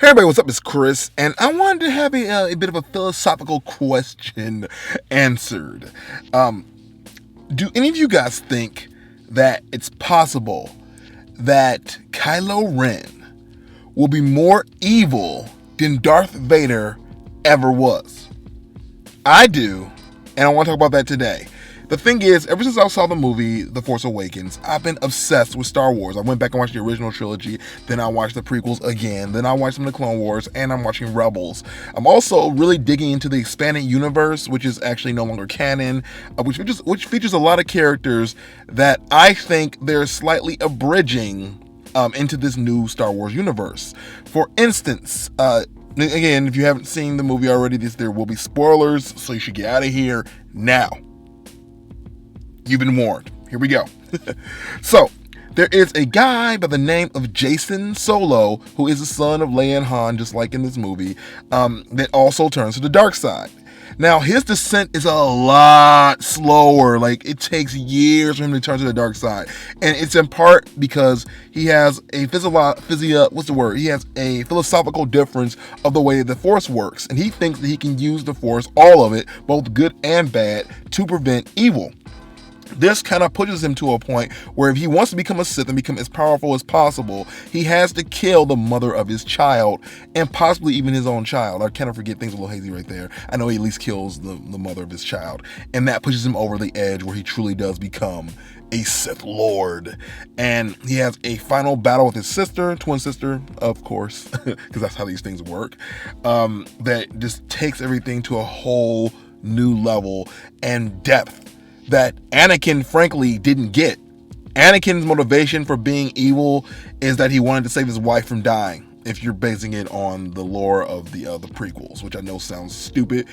Hey everybody, what's up? It's Chris, and I wanted to have a bit of a philosophical question answered. Um, do any of you guys think that it's possible that Kylo Ren will be more evil than Darth Vader ever was? I do, and I want to talk about that today. The thing is, ever since I saw the movie The Force Awakens, I've been obsessed with Star Wars. I went back and watched the original trilogy, then I watched the prequels again, then I watched some of the Clone Wars, and I'm watching Rebels. I'm also really digging into the expanded universe, which is actually no longer canon, which features a lot of characters that I think they're slightly abridging into this new Star Wars universe. For instance, again, if you haven't seen the movie already, there will be spoilers, so you should get out of here now. You've been warned. Here we go. So, there is a guy by the name of Jacen Solo, who is the son of Leia and Han, just like in this movie, that also turns to the dark side. Now, his descent is a lot slower. Like, it takes years for him to turn to the dark side. And it's in part because he has a He has a philosophical difference of the way the Force works. And he thinks that he can use the Force, all of it, both good and bad, to prevent evil. This kind of pushes him to a point where if he wants to become a Sith and become as powerful as possible, he has to kill the mother of his child and possibly even his own child. I kind of forget, things a little hazy right there. I know he at least kills the mother of his child. And that pushes him over the edge where he truly does become a Sith Lord. And he has a final battle with his sister, twin sister, of course, because that's how these things work, that just takes everything to a whole new level and depth that Anakin frankly didn't get. Anakin's motivation for being evil is that he wanted to save his wife from dying, if you're basing it on the lore of the prequels, which I know sounds stupid,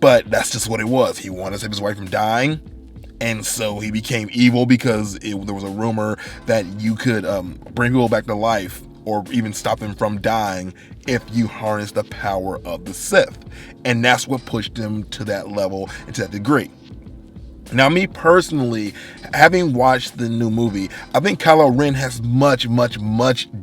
but that's just what it was. He wanted to save his wife from dying, and so he became evil because there was a rumor that you could bring people back to life or even stop them from dying if you harness the power of the Sith. And that's what pushed him to that level and to that degree. Now, me personally, having watched the new movie, I think Kylo Ren has much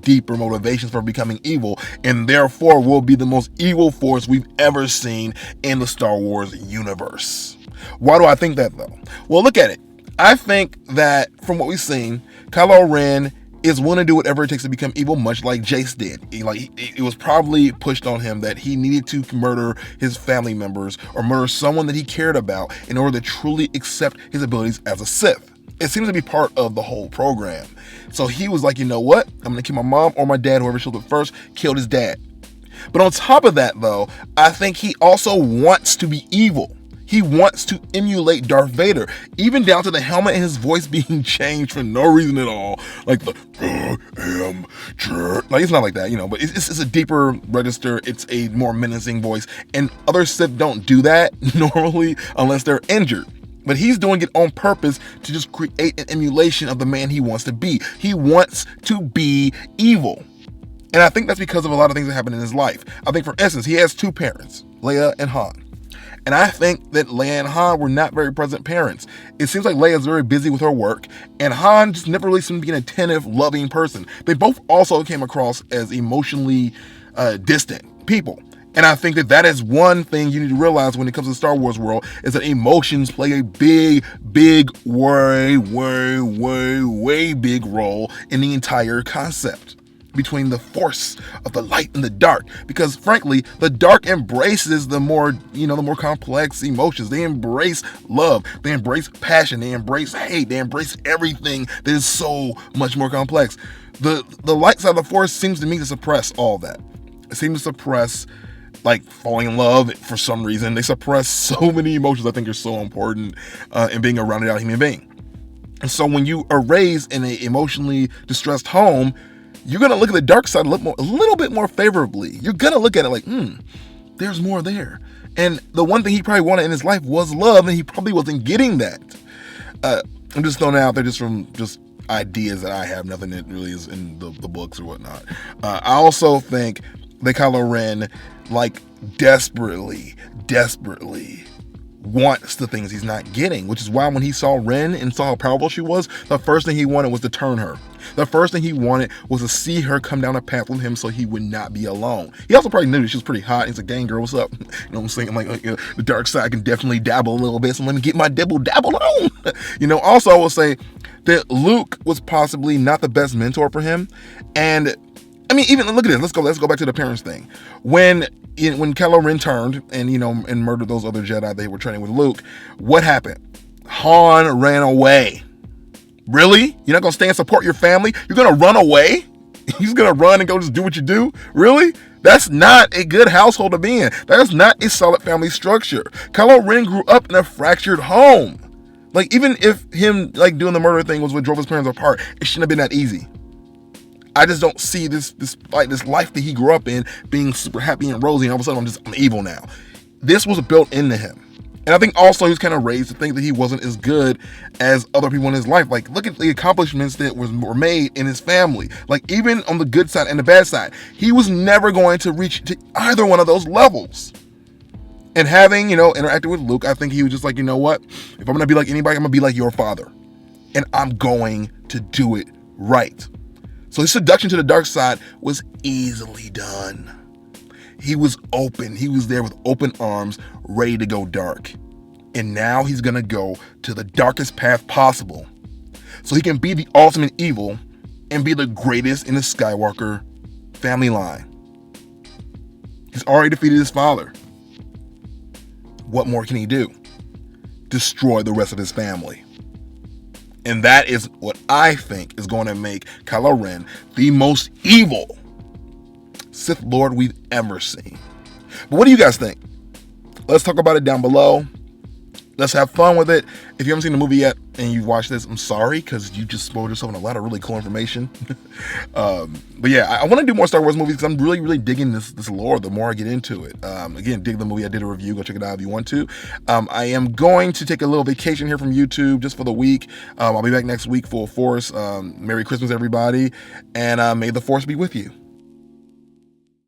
deeper motivations for becoming evil, and therefore will be the most evil Force we've ever seen in the Star Wars universe. Why do I think that, though? Well, look at it. I think that from what we've seen, Kylo Ren is willing to do whatever it takes to become evil, much like Jace did. It was probably pushed on him that he needed to murder his family members or murder someone that he cared about in order to truly accept his abilities as a Sith. It seems to be part of the whole program. So he was like, you know what? I'm going to kill my mom or my dad, whoever showed up first, killed his dad. But on top of that, though, I think he also wants to be evil. He wants to emulate Darth Vader, even down to the helmet and his voice being changed for no reason at all. Like like it's not like that, but it's a deeper register. It's a more menacing voice, and other Sith don't do that normally unless they're injured. But he's doing it on purpose to just create an emulation of the man he wants to be. He wants to be evil. And I think that's because of a lot of things that happen in his life. I think, for instance, he has two parents, Leia and Han. And I think that Leia and Han were not very present parents. It seems like Leia's very busy with her work, and Han just never really seemed to be an attentive, loving person. They both also came across as emotionally distant people. And I think that is one thing you need to realize when it comes to the Star Wars world, is that emotions play a big, way big role in the entire concept between the force of the light and the dark, because frankly, the dark embraces the more complex emotions. They embrace love, they embrace passion, they embrace hate, they embrace everything that is so much more complex. The light side of the force seems to me to suppress all that. It seems to suppress, like, falling in love for some reason. They suppress so many emotions I think are so important in being a rounded out human being. And so when you are raised in an emotionally distressed home, you're going to look at the dark side a little bit more favorably. You're going to look at it like, there's more there. And the one thing he probably wanted in his life was love, and he probably wasn't getting that. I'm just throwing it out there just from ideas that I have, nothing that really is in the books or whatnot. I also think that Kylo Ren, desperately wants the things he's not getting, which is why when he saw Ren and saw how powerful she was, the first thing he wanted was to turn her. The first thing he wanted was to see her come down a path with him so he would not be alone. He also probably knew that she was pretty hot. He's like, "Gang girl, what's up?" You know what I'm saying? Like the dark side can definitely dabble a little bit, so let me get my dabble on. Also, I will say that Luke was possibly not the best mentor for him. And I mean, even look at this. Let's go back to the parents thing. When Kylo Ren turned and murdered those other Jedi they were training with Luke, what happened? Han ran away. Really? You're not gonna stay and support your family? You're gonna run away? He's gonna run and go just do what you do? Really? That's not a good household to be in. That is not a solid family structure. Kylo Ren grew up in a fractured home. Like, even if him doing the murder thing was what drove his parents apart, it shouldn't have been that easy. I just don't see this life that he grew up in being super happy and rosy, and all of a sudden I'm evil now. This was built into him. And I think also he was kind of raised to think that he wasn't as good as other people in his life. Like, look at the accomplishments that were made in his family. Like, even on the good side and the bad side, he was never going to reach to either one of those levels. And having, interacted with Luke, I think he was just like, you know what? If I'm going to be like anybody, I'm going to be like your father. And I'm going to do it right. So his seduction to the dark side was easily done. He was open. He was there with open arms, ready to go dark. And now he's going to go to the darkest path possible so he can be the ultimate evil and be the greatest in the Skywalker family line. He's already defeated his father. What more can he do? Destroy the rest of his family. And that is what I think is going to make Kylo Ren the most evil Sith Lord we've ever seen. But what do you guys think? Let's talk about it down below. Let's have fun with it. If you haven't seen the movie yet and you've watched this, I'm sorry, because you just spoiled yourself on a lot of really cool information. But yeah, I want to do more Star Wars movies because I'm really, really digging this lore the more I get into it. Again, dig the movie. I did a review. Go check it out if you want to. I am going to take a little vacation here from YouTube just for the week. I'll be back next week full force. Merry Christmas, everybody. And may the Force be with you.